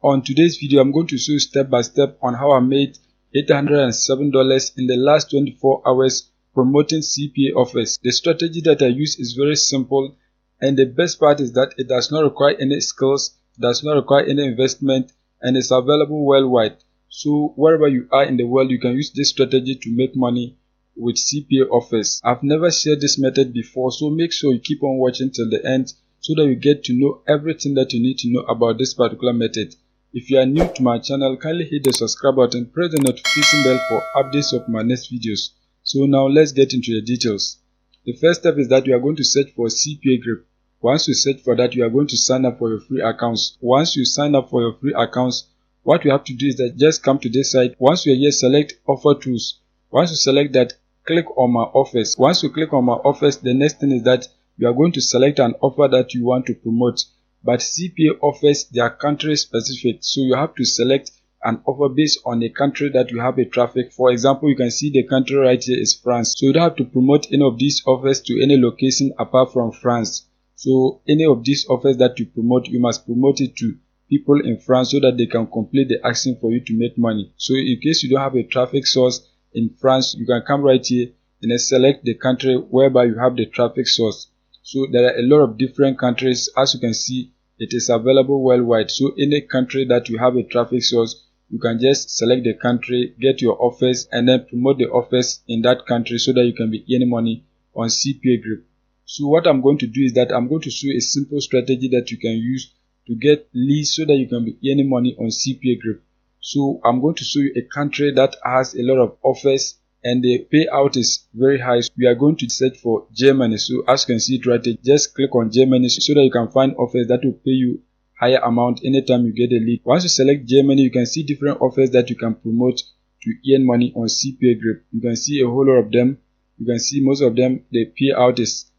On today's video, I'm going to show you step by step on how I made $807 in the last 24 hours promoting CPA offers. The strategy that I use is very simple, and the best part is that it does not require any skills, does not require any investment, and is available worldwide. So wherever you are in the world, you can use this strategy to make money with CPA offers. I've never shared this method before, so make sure you keep on watching till the end so that you get to know everything that you need to know about this particular method. If you are new to my channel, kindly hit the subscribe button, press the notification bell for updates of my next videos. So now let's get into the details. The first step is that you are going to search for CPA group. Once you search for that, you are going to sign up for your free accounts. Once you sign up for your free accounts, what you have to do is that just come to this site. Once you are here, select offer tools. Once you select that, click on my offers. Once you click on my offers, the next thing is that you are going to select an offer that you want to promote. But CPA offers, they are country specific, so you have to select an offer based on a country that you have a traffic. For example, you can see the country right here is France, so you don't have to promote any of these offers to any location apart from France. So any of these offers that you promote, you must promote it to people in France so that they can complete the action for you to make money. So in case you don't have a traffic source in France, you can come right here and then select the country whereby you have the traffic source. So there are a lot of different countries. As you can see, it is available worldwide. So any country that you have a traffic source, you can just select the country, get your offers, and then promote the offers in that country so that you can be earning money on CPA group. So what I'm going to do is that I'm going to show you a simple strategy that you can use to get leads so that you can be earning money on CPA group. So I'm going to show you a country that has a lot of offers and the payout is very high. So we are going to search for Germany. So as you can see it right here, just click on Germany so that you can find offers that will pay you higher amount anytime you get a lead. Once you select Germany, you can see different offers that you can promote to earn money on CPA group. You can see a whole lot of them. You can see most of them, the payout is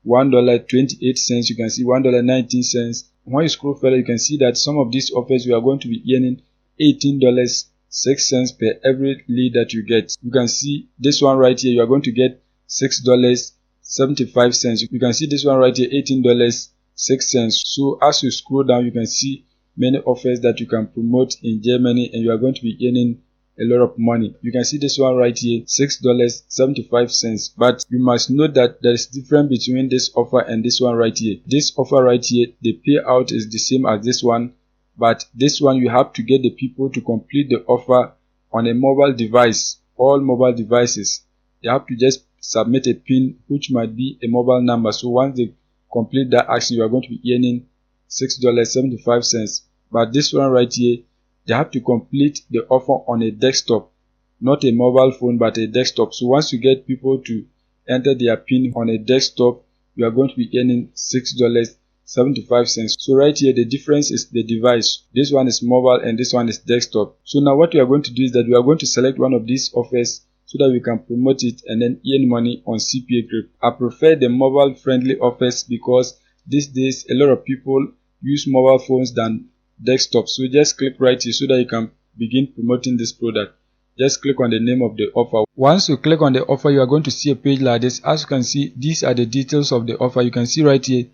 $1.28. You can see $1.19. When you scroll further, you can see that some of these offers you are going to be earning $18.06 per every lead that you get. You can see this one right here, you are going to get $6.75. You can see this one right here, $18.06. So as you scroll down, you can see many offers that you can promote in Germany and you are going to be earning a lot of money. You can see this one right here, $6.75. But you must note that there is difference between this offer and this one right here. This offer right here, the payout is the same as this one, but this one you have to get the people to complete the offer on a mobile device. All mobile devices, you have to just submit a PIN which might be a mobile number. So once they complete that action, you are going to be earning $6.75. But this one right here, they have to complete the offer on a desktop, not a mobile phone but a desktop. So once you get people to enter their PIN on a desktop, you are going to be earning $6.75. So right here the difference is the device. This one is mobile and this one is desktop. So now what we are going to do is that we are going to select one of these offers so that we can promote it and then earn money on CPA group. I prefer the mobile friendly offers because these days a lot of people use mobile phones than desktop. So just click right here so that you can begin promoting this product. Just click on the name of the offer. Once you click on the offer, you are going to see a page like this. As you can see, these are the details of the offer. You can see right here,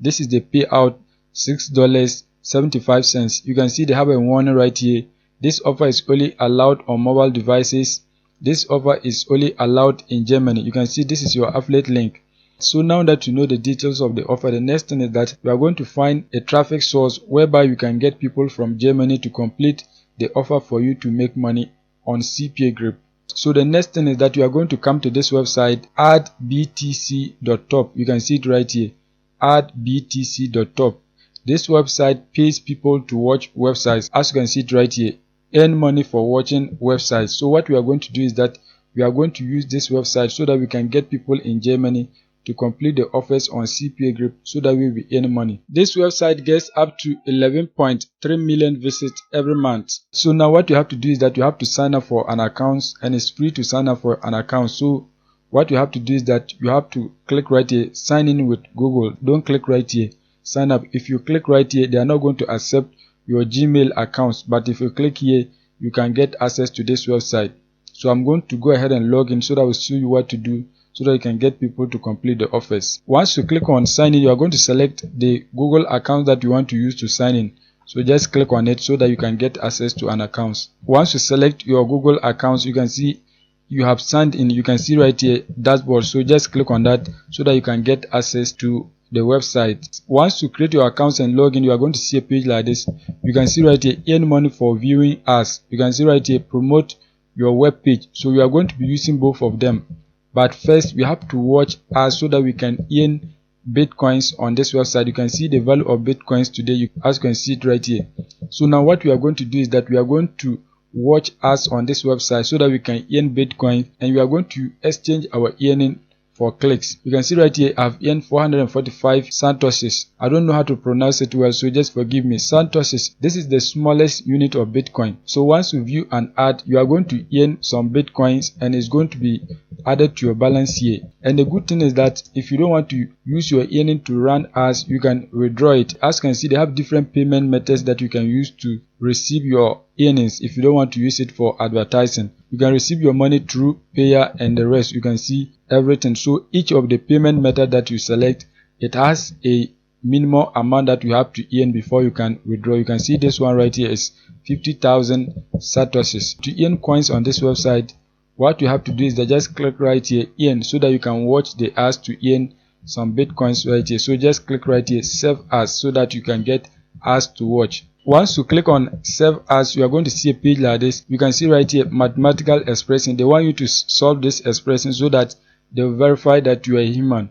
this is the payout, $6.75. You can see they have a warning right here. This offer is only allowed on mobile devices. This offer is only allowed in Germany. You can see this is your affiliate link. So now that you know the details of the offer, the next thing is that you are going to find a traffic source whereby you can get people from Germany to complete the offer for you to make money on CPA group. So the next thing is that you are going to come to this website, addbtc.top. You can see it right here, addbtc.top. This website pays people to watch websites. As you can see it right here, earn money for watching websites. So what we are going to do is that we are going to use this website so that we can get people in Germany to complete the offers on CPA group so that we will earn money. This website gets up to 11.3 million visits every month. So now what you have to do is that you have to sign up for an account, and it's free to sign up for an account. So what you have to do is that you have to click right here, sign in with Google. Don't click right here, sign up. If you click right here, they are not going to accept your Gmail accounts, but if you click here, you can get access to this website. So I'm going to go ahead and log in so that I will show you what to do so that you can get people to complete the offers. Once you click on sign in, you are going to select the Google account that you want to use to sign in. So just click on it so that you can get access to an account. Once you select your Google account, you can see you have signed in. You can see right here dashboard, so just click on that so that you can get access to the website. Once you create your account and log in, you are going to see a page like this. You can see right here earn money for viewing ads. You can see right here promote your web page. So we are going to be using both of them, but first we have to watch ads so that we can earn bitcoins on this website. You can see the value of bitcoins today, as you can see it right here. So now what we are going to do is that we are going to watch ads on this website so that we can earn bitcoin, and we are going to exchange our earning for clicks. You can see right here I've earned 445 Satoshis. I don't know how to pronounce it well, so just forgive me. Satoshis, this is the smallest unit of Bitcoin. So once you view an ad, you are going to earn some Bitcoins and it's going to be added to your balance here. And the good thing is that if you don't want to use your earning to run ads, you can withdraw it. As you can see, they have different payment methods that you can use to receive your earnings. If you don't want to use it for advertising, you can receive your money through payer and the rest. You can see everything. So each of the payment method that you select, it has a minimum amount that you have to earn before you can withdraw. You can see this one right here is 50,000 Satoshis. To earn coins on this website, what you have to do is that just click right here earn, so that you can watch the ads to earn some bitcoins right here. So just click right here save as, so that you can get ads to watch. Once you click on save as, you are going to see a page like this. You can see right here mathematical expression. They want you to solve this expression so that they will verify that you are a human.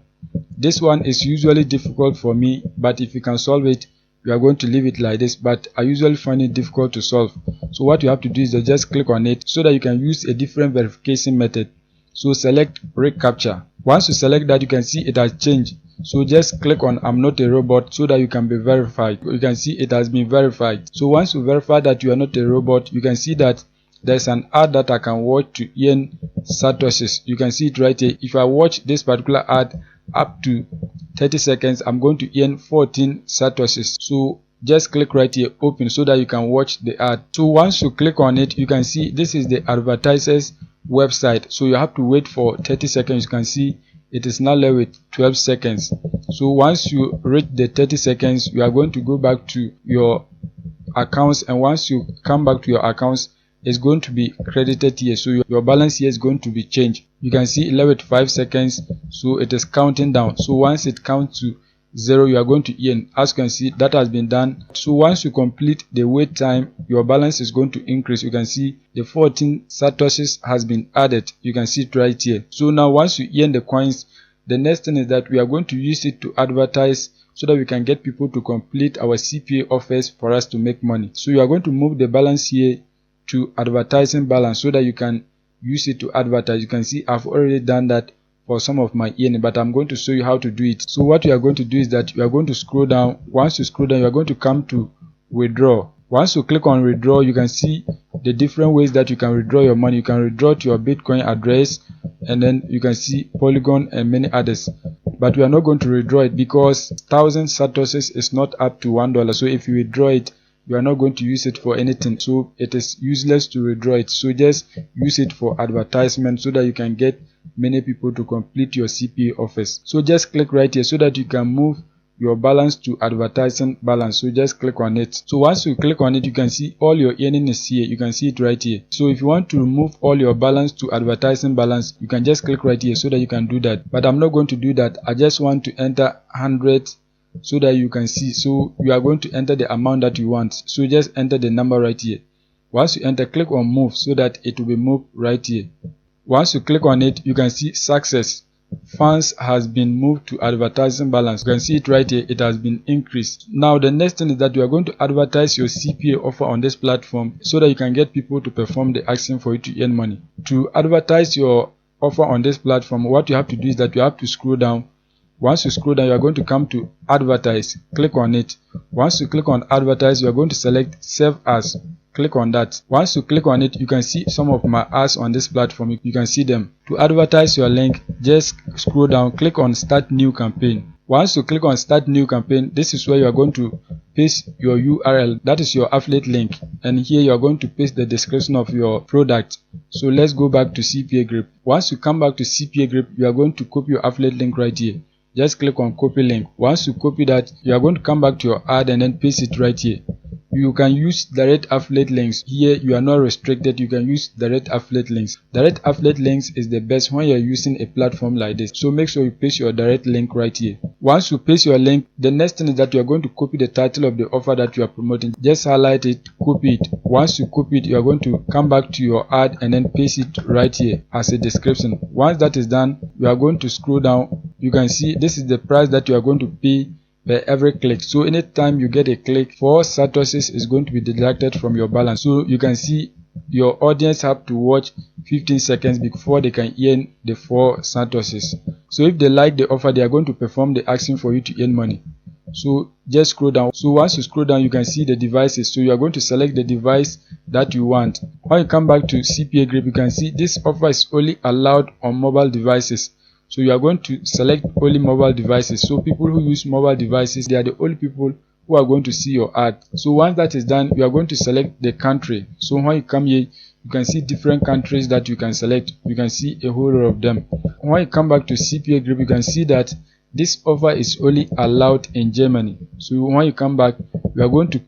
This one is usually difficult for me, but if you can solve it, you are going to leave it like this, but I usually find it difficult to solve. So what you have to do is just click on it so that you can use a different verification method. So select reCAPTCHA. Once you select that, you can see it has changed. So just click on I'm not a robot so that you can be verified. You can see it has been verified. So once you verify that you are not a robot, you can see that there's an ad that I can watch to earn Satoshis. You can see it right here. If I watch this particular ad up to 30 seconds, I'm going to earn 14 Satoshis. So just click right here open so that you can watch the ad. So once you click on it, you can see this is the advertiser's website. So you have to wait for 30 seconds. You can see it is now left with 12 seconds. So once you reach the 30 seconds, you are going to go back to your accounts, and once you come back to your accounts, it's going to be credited here. So your balance here is going to be changed. You can see 11.5 seconds, so it is counting down. So once it counts to 0, you are going to earn. As you can see, that has been done. So once you complete the wait time, your balance is going to increase. You can see the 14 Satoshis has been added. You can see it right here. So now once you earn the coins, the next thing is that we are going to use it to advertise so that we can get people to complete our CPA offers for us to make money. So you are going to move the balance here to advertising balance so that you can use it to advertise. You can see I've already done that for some of my earning, but I'm going to show you how to do it. So what you are going to do is that you are going to scroll down. Once you scroll down, you are going to come to withdraw. Once you click on withdraw, you can see the different ways that you can withdraw your money. You can withdraw to your Bitcoin address, and then you can see Polygon and many others. But we are not going to withdraw it because 1,000 Satoshis is not up to $1. So if you withdraw it, you are not going to use it for anything. So it is useless to withdraw it. So just use it for advertisement so that you can get many people to complete your CPA offers. So just click right here so that you can move your balance to advertising balance. So just click on it. So once you click on it, you can see all your earning is here. You can see it right here. So if you want to remove all your balance to advertising balance, you can just click right here so that you can do that. But I'm not going to do that. I just want to enter 100 so that you can see. So you are going to enter the amount that you want. So just enter the number right here. Once you enter, click on move so that it will be moved right here. Once you click on it, you can see success. Funds has been moved to advertising balance. You can see it right here. It has been increased. Now the next thing is that you are going to advertise your CPA offer on this platform so that you can get people to perform the action for you to earn money. To advertise your offer on this platform, what you have to do is that you have to scroll down. Once you scroll down, you are going to come to advertise. Click on it. Once you click on advertise, you are going to select save as. Click on that. Once you click on it, you can see some of my ads on this platform. You can see them. To advertise your link, just scroll down, click on start new campaign. Once you click on start new campaign, this is where you are going to paste your URL. That is your affiliate link. And here you are going to paste the description of your product. So let's go back to CPA Grip. Once you come back to CPA Grip, you are going to copy your affiliate link right here. Just click on copy link. Once you copy that, you are going to come back to your ad and then paste it right here. You can use direct affiliate links. Here you are not restricted, you can use direct affiliate links. Direct affiliate links is the best when you are using a platform like this. So make sure you paste your direct link right here. Once you paste your link, the next thing is that you are going to copy the title of the offer that you are promoting. Just highlight it, copy it. Once you copy it, you are going to come back to your ad and then paste it right here as a description. Once that is done, you are going to scroll down. You can see this is the price that you are going to pay per every click. So anytime you get a click, 4 Satoshis is going to be deducted from your balance. So you can see your audience have to watch 15 seconds before they can earn the 4 Satoshis. So if they like the offer, they are going to perform the action for you to earn money. So just scroll down. So once you scroll down, you can see the devices. So you are going to select the device that you want. When you come back to CPA Grip, you can see this offer is only allowed on mobile devices. So you are going to select only mobile devices. So people who use mobile devices, they are the only people who are going to see your ad. So once that is done, you are going to select the country. So when you come here, you can see different countries that you can select. You can see a whole lot of them. When you come back to CPA Grip, you can see that this offer is only allowed in Germany. So when you come back, you are going to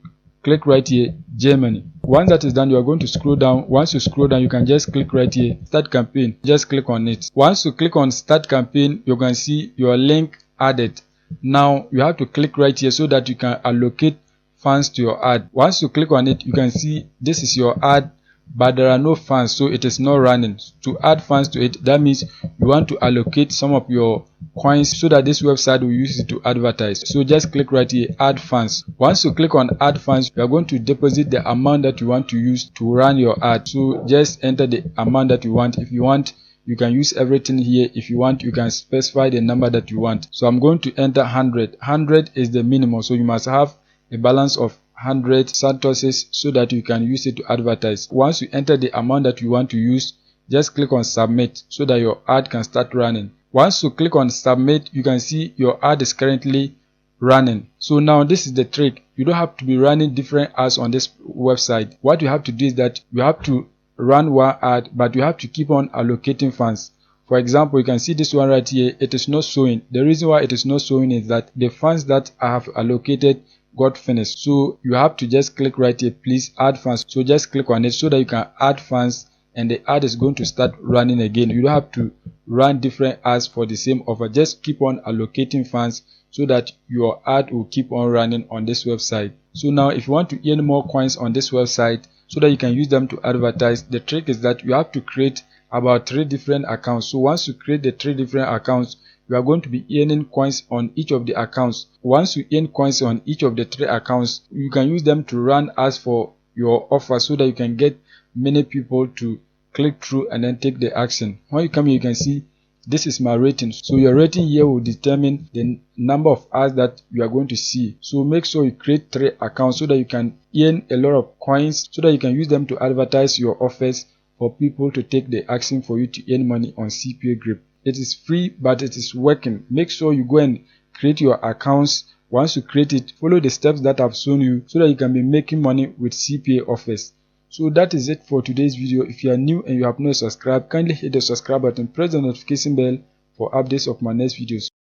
click right here, Germany. Once that is done, you are going to scroll down. Once you scroll down, you can just click right here, start campaign. Just click on it. Once you click on start campaign, you can see your link added. Now you have to click right here so that you can allocate funds to your ad. Once you click on it, you can see this is your ad, but there are no funds, so it is not running. To add funds to it, that means you want to allocate some of your coins so that this website will use it to advertise. So just click right here, add funds. Once you click on add funds, you are going to deposit the amount that you want to use to run your ad. So just enter the amount that you want. If you want, you can use everything here. If you want, you can specify the number that you want. So I'm going to enter 100. 100 is the minimum, so you must have a balance of 100 Satoshis so that you can use it to advertise. Once you enter the amount that you want to use, just click on submit so that your ad can start running. Once you click on submit, you can see your ad is currently running. So now this is the trick. You don't have to be running different ads on this website. What you have to do is that you have to run one ad, but you have to keep on allocating funds. For example, you can see this one right here, it is not showing. The reason why it is not showing is that the funds that I have allocated got finished. So you have to just click right here, please add funds. So just click on it so that you can add funds and the ad is going to start running again. You don't have to run different ads for the same offer. Just keep on allocating funds so that your ad will keep on running on this website. So now if you want to earn more coins on this website so that you can use them to advertise, the trick is that you have to create about 3 different accounts. So once you create the 3 different accounts, you are going to be earning coins on each of the accounts. Once you earn coins on each of the 3 accounts, you can use them to run ads for your offer so that you can get many people to click through and then take the action. When you come here, you can see this is my rating. So your rating here will determine the number of ads that you are going to see. So make sure you create 3 accounts so that you can earn a lot of coins so that you can use them to advertise your offers for people to take the action for you to earn money on CPA Grip. It is free, but it is working. Make sure you go and create your accounts. Once you create it, follow the steps that I've shown you so that you can be making money with CPA offers. So that is it for today's video. If you are new and you have not subscribed, kindly hit the subscribe button, press the notification bell for updates of my next videos.